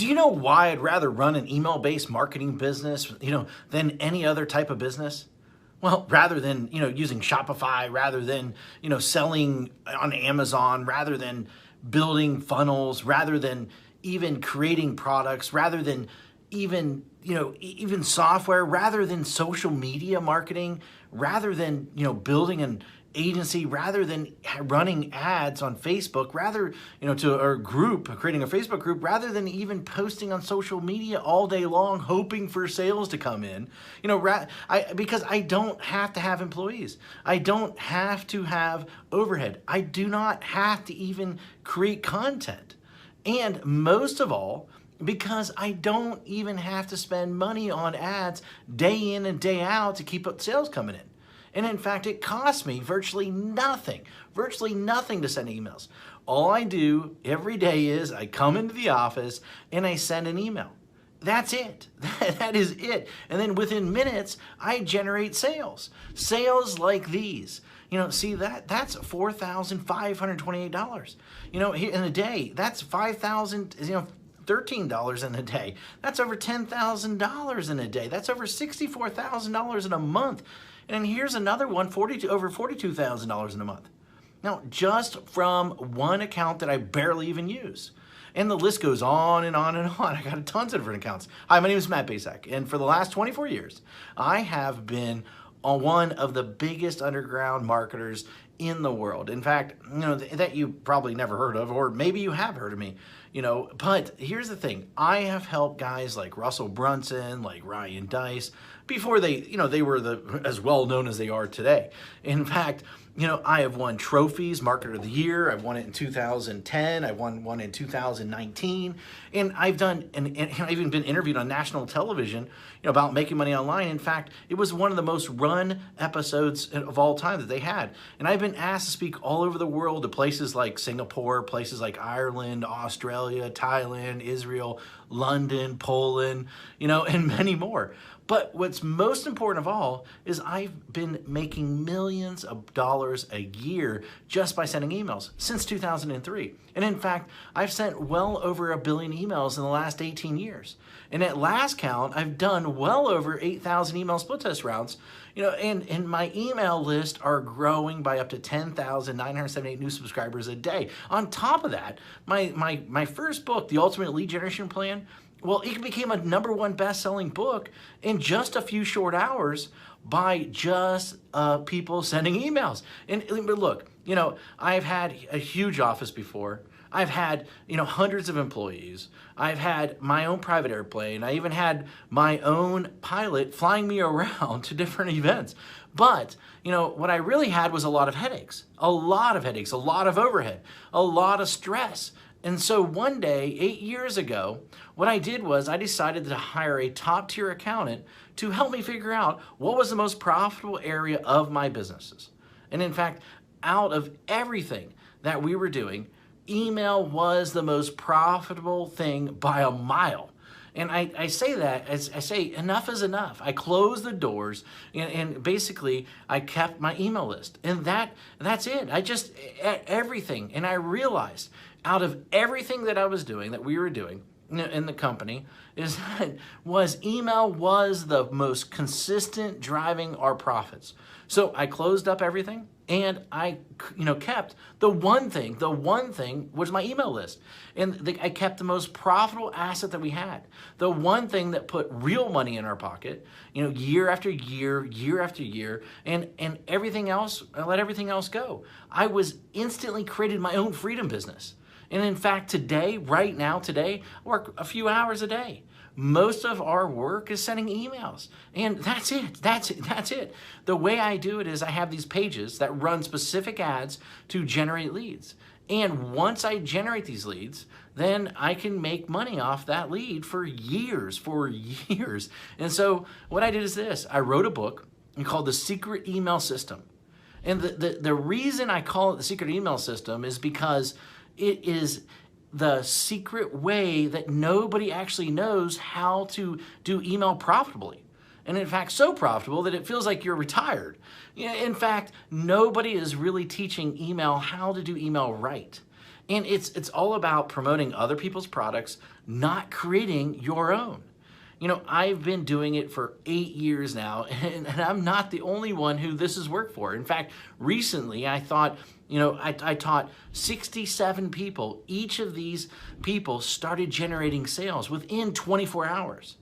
Do you know why I'd rather run an email-based marketing business, than any other type of business? Well, rather than, using Shopify, rather than, selling on Amazon, rather than building funnels, rather than even creating products, rather than even software, rather than social media marketing, rather than, building an agency, rather than running ads on Facebook, rather, to our group, creating a Facebook group, rather than even posting on social media all day long, hoping for sales to come in, because I don't have to have employees. I don't have to have overhead. I do not have to even create content. And most of all, because I don't even have to spend money on ads day in and day out to keep up sales coming in. And in fact, it costs me virtually nothing to send emails. All I do every day is I come into the office and I send an email. That's it. That is it. And then within minutes, I generate sales. Sales like these. See that's $4,528. In a day, that's $5,000, $13 in a day. That's over $10,000 in a day. That's over $64,000 in a month. And here's another one, over $42,000 in a month. Now, just from one account that I barely even use. And the list goes on and on and on. I got tons of different accounts. Hi, my name is Matt Basak, and for the last 24 years, I have been one of the biggest underground marketers in the world. In fact, that you probably never heard of, or maybe you have heard of me, but here's the thing. I have helped guys like Russell Brunson, like Ryan Deiss, before they were as well known as they are today. In fact, I have won trophies, Marketer of the Year. I've won it in 2010. I won one in 2019. And I've even been interviewed on national television, about making money online. In fact, it was one of the most run episodes of all time that they had. And I've been asked to speak all over the world to places like Singapore, places like Ireland, Australia, Thailand, Israel, London, Poland, and many more. But what's most important of all is I've been making millions of dollars a year just by sending emails since 2003. And in fact, I've sent well over 1 billion emails in the last 18 years. And at last count, I've done well over 8,000 email split test routes, and my email list are growing by up to 10,978 new subscribers a day. On top of that, my first book, The Ultimate Lead Generation Plan, well, it became a #1 best-selling book in just a few short hours by just people sending emails. But look, I've had a huge office before. I've had, hundreds of employees. I've had my own private airplane. I even had my own pilot flying me around to different events. But, what I really had was a lot of headaches, a lot of overhead, a lot of stress. And so one day, 8 years ago, what I did was I decided to hire a top-tier accountant to help me figure out what was the most profitable area of my businesses. And in fact, out of everything that we were doing, email was the most profitable thing by a mile. And I say that, as I say, enough is enough. I closed the doors and basically I kept my email list. And that's it. Everything. And I realized out of everything that I was doing, that we were doing in the company, email was the most consistent driving our profits. So I closed up everything and I kept the one thing was my email list. And I kept the most profitable asset that we had. The one thing that put real money in our pocket, year after year, year after year, and everything else, I let everything else go. I was instantly created my own freedom business. And in fact, right now, I work a few hours a day. Most of our work is sending emails. And that's it. The way I do it is I have these pages that run specific ads to generate leads. And once I generate these leads, then I can make money off that lead for years. And so what I did is this. I wrote a book called The Secret Email System. And the reason I call it The Secret Email System is because it is the secret way that nobody actually knows how to do email profitably. And in fact, so profitable that it feels like you're retired. In fact, nobody is really teaching email how to do email right. And it's all about promoting other people's products, not creating your own. You know, I've been doing it for 8 years now, and I'm not the only one who this has worked for. In fact, recently I thought, I taught 67 people. Each of these people started generating sales within 24 hours.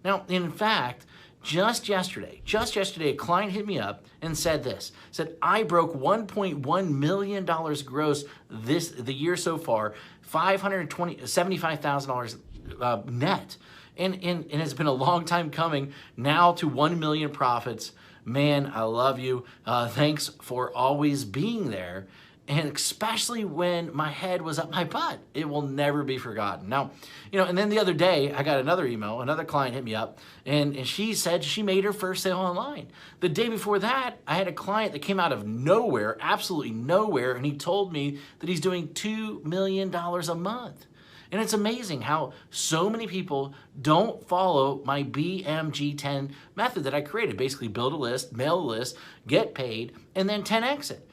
Now, in fact, just yesterday, a client hit me up and said this, said, I broke $1.1 million gross the year so far, $75,000 net. And it's been a long time coming now to 1 million profits. Man, I love you. Thanks for always being there. And especially when my head was up my butt, it will never be forgotten. Now, and then the other day, I got another email, another client hit me up, and she said she made her first sale online. The day before that, I had a client that came out of nowhere, absolutely nowhere, and he told me that he's doing $2 million a month. And it's amazing how so many people don't follow my BMG10 method that I created. Basically, build a list, mail a list, get paid, and then 10x it.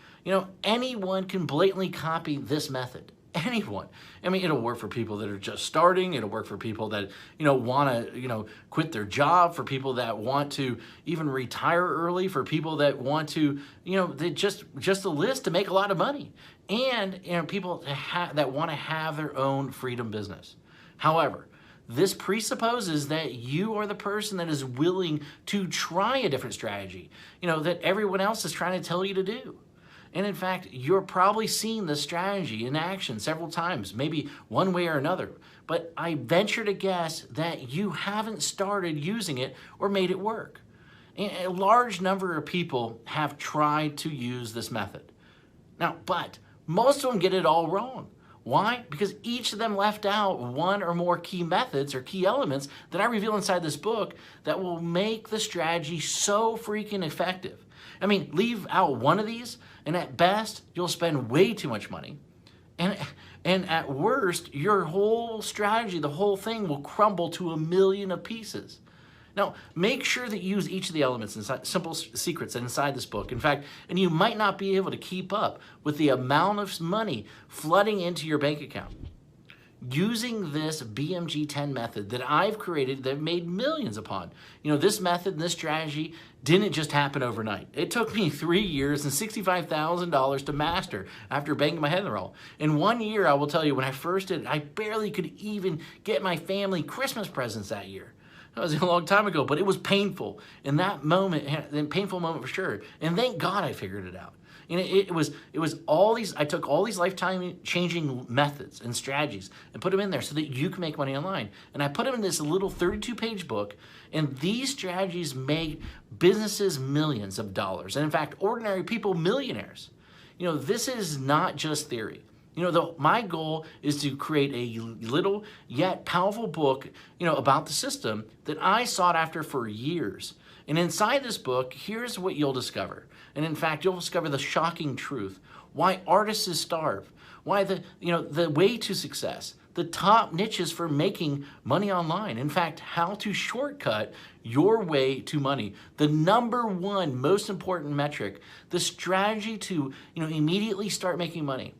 Anyone can blatantly copy this method. Anyone. I mean, it'll work for people that are just starting. It'll work for people that, want to, quit their job, for people that want to even retire early, for people that want to, they just a list to make a lot of money. And, people that want to have their own freedom business. However, this presupposes that you are the person that is willing to try a different strategy, that everyone else is trying to tell you to do. And in fact, you're probably seen this strategy in action several times, maybe one way or another. But I venture to guess that you haven't started using it or made it work. And a large number of people have tried to use this method. Now, but most of them get it all wrong. Why? Because each of them left out one or more key methods or key elements that I reveal inside this book that will make the strategy so freaking effective. I mean, leave out one of these, and at best, you'll spend way too much money. And at worst, your whole strategy, the whole thing will crumble to a million of pieces. Now, make sure that you use each of the elements inside, simple secrets inside this book. In fact, and you might not be able to keep up with the amount of money flooding into your bank account. Using this BMG10 method that I've created, that I've made millions upon. This method, this strategy didn't just happen overnight. It took me 3 years and $65,000 to master after banging my head in the wall. In 1 year, I will tell you, when I first did it, I barely could even get my family Christmas presents that year. That was a long time ago, but it was painful. In that moment, a painful moment for sure. And thank God I figured it out. And it was all these, I took all these lifetime changing methods and strategies and put them in there so that you can make money online. And I put them in this little 32-page book, and these strategies made businesses millions of dollars. And in fact, ordinary people millionaires. This is not just theory. My goal is to create a little yet powerful book, about the system that I sought after for years. And inside this book, here's what you'll discover. And in fact, you'll discover the shocking truth. Why artists starve. Why the way to success. The top niches for making money online. In fact, how to shortcut your way to money. The #1 most important metric. The strategy to, immediately start making money.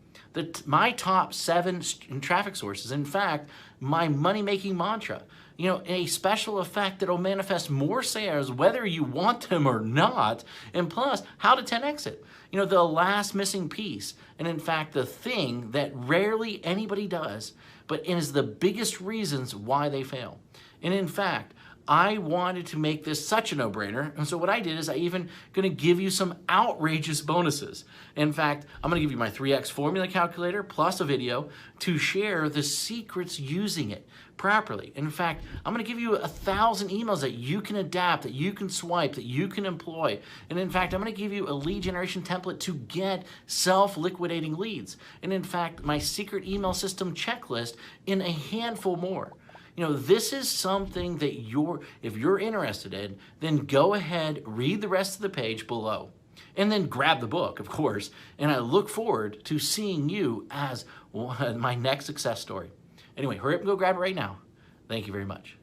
My top 7 traffic sources. In fact, my money-making mantra. A special effect that will manifest more sales whether you want them or not, and plus, how to 10x it. The last missing piece, and in fact, the thing that rarely anybody does, but is the biggest reasons why they fail. And in fact, I wanted to make this such a no-brainer, and so what I did is I even going to give you some outrageous bonuses. In fact, I'm going to give you my 3x formula calculator plus a video to share the secrets using it properly. In fact, I'm going to give you 1,000 emails that you can adapt, that you can swipe, that you can employ. And in fact, I'm going to give you a lead generation template to get self-liquidating leads. And in fact, my secret email system checklist in a handful more. This is something that if you're interested in, then go ahead, read the rest of the page below, and then grab the book, of course. And I look forward to seeing you as my next success story. Anyway, hurry up and go grab it right now. Thank you very much.